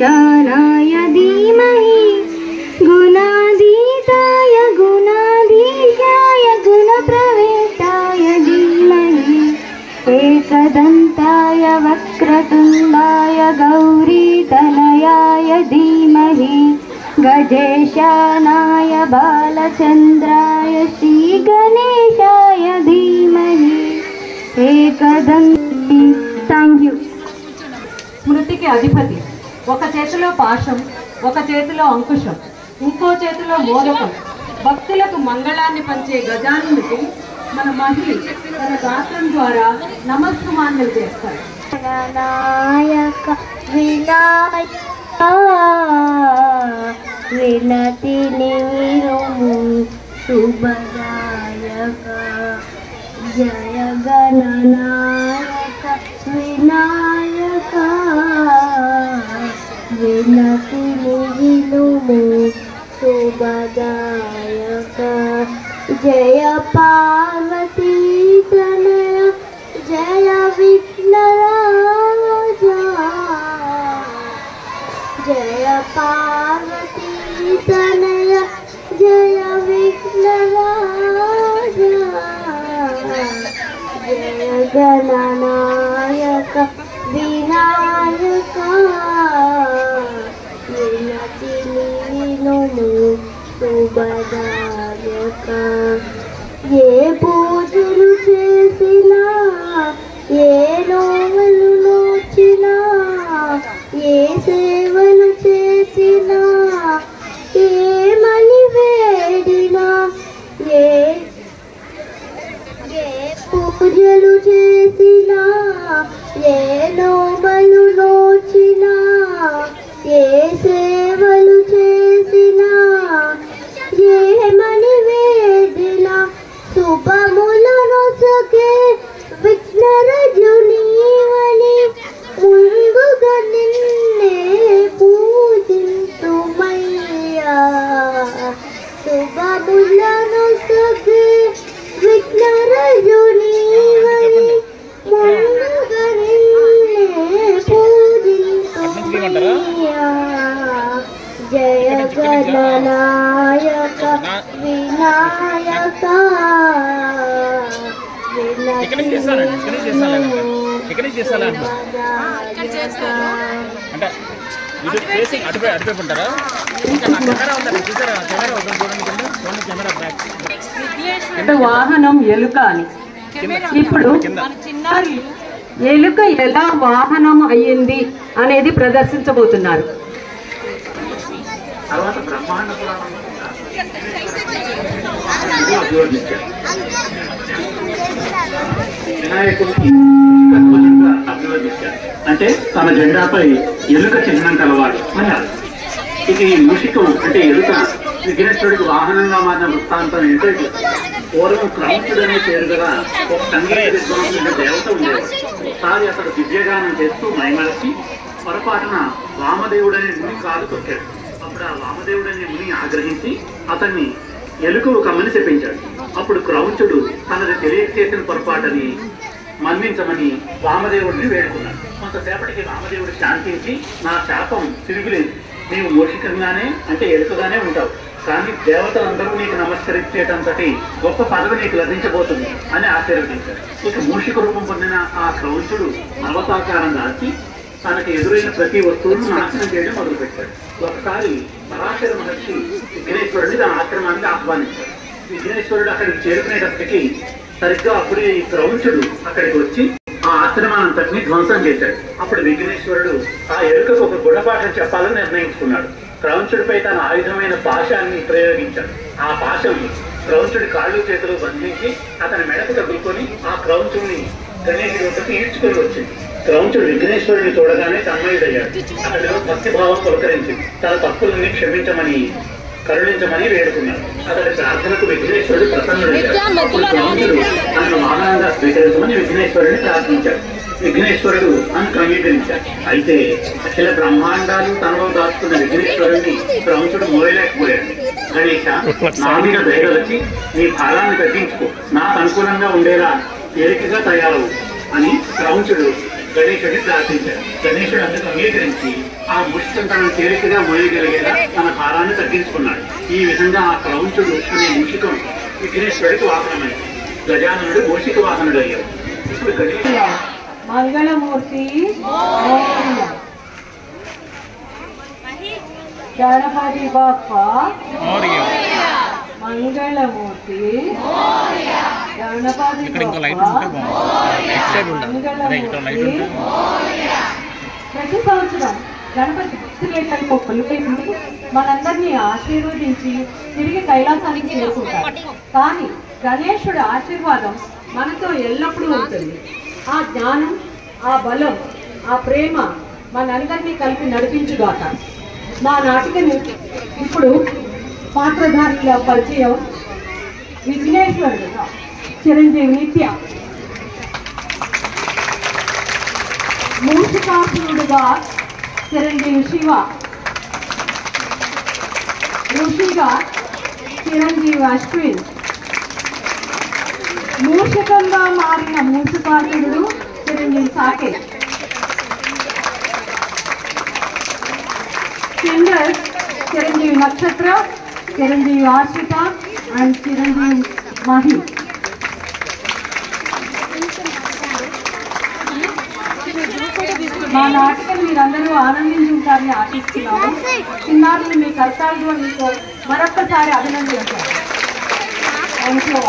गजेशानाय धीमहि गुणातीताय गुणाधीशाय गुणप्रविष्टाय धीमहि एकदन्ताय वक्रतुण्डाय गौरीतनयाय धीमहि गजेशानाय बालचन्द्राय श्रीगणेशाय धीमहि एकदन्ति। Thank you. స్మృతికి అధిపతి. ఒక చేతిలో పాశం, ఒక చేతిలో అంకుశం, ఇంకో చేతిలో మోదకం. భక్తులకు మంగళాన్ని పంచే గజానునికి మన మహిళ తన గాత్రం ద్వారా నమస్సుమాన్యులు చేస్తారు. నాయక వినాయక వినతి నిరుము శుభదాయక జయ గణనాయక వినాయక వినతి నిరుము శుభదాయక జయ పార్వతీ తనయ జయ విఘ్నరాజా జయ పార్వతీ తనయ జయ విఘ్నరాజా జయ గణనాయక వినాయక వినతి నిలుము శుభదాయక ఏ పూజలు చేసినా ఏ నోములు నోచినా ఏ సేవలు చేసినా ఏమని వేడినా ఏ పూజలు చేసినా ఏ నోములు నోచినా ఏ సేవలు చేసినా ఏమని వేడినా శుభములను సకే విఘ్నరజునీవని ముందుగా నిన్నే పూజింతుమయ్యా శుభములను సకే విఘ్నరజునీవని ముందుగా నిన్నే పూజింతుమయ్యా జయ గణనాయక వినాయక అంటే వాహనం ఎలుక అని. ఇప్పుడు చిన్నారి ఎలుక ఎలా వాహనం అయ్యింది అనేది ప్రదర్శించబోతున్నారు. తర్వాత బ్రహ్మాండ పురాణం వినాయకుడికి అద్భుతంగా అభివర్ణించారు. అంటే తన జెండాపై ఎలుక చిహ్నం కలవాడు అని అర్థం. ఇక ఈ మూషికం అంటే ఎలుక విఘ్నేశ్వరుడికి వాహనంగా మారిన వృత్తాంతం ఏంటంటే పూర్వం క్రౌంచుడనే పేరు గల ఒక సంగీత విద్వాంసుల దేవత ఉండేవాడు. ఒకసారి అతడు దివ్యగానం చేస్తూ మైమరచి పొరపాటున వామదేవుడనే ముని కాలు తొక్కాడు. అప్పుడు ఆ వామదేవుడనే ముని ఆగ్రహించి అతన్ని ఎలుకవు కమ్మని చెప్పించాడు. అప్పుడు క్రౌంచుడు తనది తెలియక చేసిన పొరపాటుని మన్నించమని వామదేవుడిని వేడుకున్నాడు. కొంతసేపటికి వామదేవుడు శాంతించి నా శాపం తిరుగులేదు, నీవు మూషికంగానే అంటే ఎలుకగానే ఉంటావు, కానీ దేవతలందరూ నీకు నమస్కరించేటంతటి గొప్ప పదవి నీకు లభించబోతుంది అని ఆశీర్వదించాడు. ఇక మూషిక రూపం పొందిన ఆ క్రౌంచుడు నవతాకారం దాల్చి తనకు ఎదురైన ప్రతి వస్తువును నాశనం చేయడం మొదలుపెట్టాడు. ఒకసారి పరాశర మహర్షి విఘ్నేశ్వరుడిని తన ఆశ్రమానికి ఆహ్వానించాడు. విఘ్నేశ్వరుడు అక్కడికి చేరుకునేటప్పటికీ సరిగ్గా అప్పుడే ఈ క్రౌంచుడు అక్కడికి వచ్చి ఆ ఆశ్రమానంతటిని ధ్వంసం చేశాడు. అప్పుడు విఘ్నేశ్వరుడు ఆ ఎలుకకు ఒక గుణపాఠం చెప్పాలని నిర్ణయించుకున్నాడు. క్రౌంచుడిపై తన ఆయుధమైన పాశాన్ని ప్రయోగించాడు. ఆ పాశం క్రౌంచుడి కాళ్ళు చేతులు బంధించి అతని మెడకు తగులుకొని ఆ క్రౌంచుడిని గణేశుడి వద్దకు ఈడ్చుకొని వచ్చింది. క్రౌంచుడు విఘ్నేశ్వరుడిని చూడగానే తన్మయుడయ్యాడు. అతడిలో భక్తిభావం పులకరించింది. తన తప్పులన్నీ క్షమించమని కరుణించమని వేడుకున్నాడు. అతడి ప్రార్థనకు విఘ్నేశ్వరుడు ప్రసన్నుడయ్యాడు. అప్పుడు క్రౌంచుడు తనను వాహనంగా స్వీకరించమని విఘ్నేశ్వరుడిని ప్రార్థించాడు. విఘ్నేశ్వరుడు అందుకు అంగీకరించాడు. అయితే అఖిల బ్రహ్మాండాలు తనలో దాచుకున్న విఘ్నేశ్వరుడిని క్రౌంచుడు మోయలేకపోయాడు. గణేశ, నా మీద దయగలచి నీ భారాన్ని తగ్గించుకో, నాకు అనుకూలంగా ఉండేలా తేలికగా తయారవు అని క్రౌంచుడు గణేశుడిని ప్రార్థించారు. గణేశుడు అందుకు అంగీకరించి ఆ మూషికం తనను తేలికగా మోయగలిగేలా తన భారాన్ని తగ్గించుకున్నాడు. ఈ విధంగా ఆ క్రౌంచుడు అనే మూషికం విఘ్నేశ్వరుడికి వాహనమైంది. గజాననుడు మూషిక వాహనుడు అయ్యాడు. ఇప్పుడు మంగళమూర్తి గణపతి బప్ప మంగళమూర్తి గణపతి ప్రతి సంవత్సరం గణపతి భక్తులు మొక్కలు పెట్టి మనందరినీ ఆశీర్వదించి తిరిగి కైలాసానికి చేరుకుంటారు. కానీ గణేశుడి ఆశీర్వాదం మనతో ఎల్లప్పుడూ ఉంటుంది. ఆ జ్ఞానం, ఆ బలం, ఆ ప్రేమ మనందరినీ కలిపి నడిపించుగాక. మా నాటికని ఇప్పుడు పాత్రధారుల పరిచయం. విఘ్నేశ్వరుడుగా చిరంజీవి నిత్య, మూషికాసురుడుగా చిరంజీవి శివ, ఋషిగా చిరంజీవి అశ్విన్, మూషికంగా మారిన మూషికాసురుడు చిరంజీవి సాకేత్, సింగర్ చిరంజీవి నక్షత్ర, చిరంజీవి ఆశ్రిత అండ్ చిరంజీవి మహి. మా నాటకం మీరందరూ ఆనందించి ఉంటారని ఆశిస్తున్నాము. చిన్నారులు మీ కర్తవ్యం మీకు మరొక్కసారి అభినందించారు. Thank you.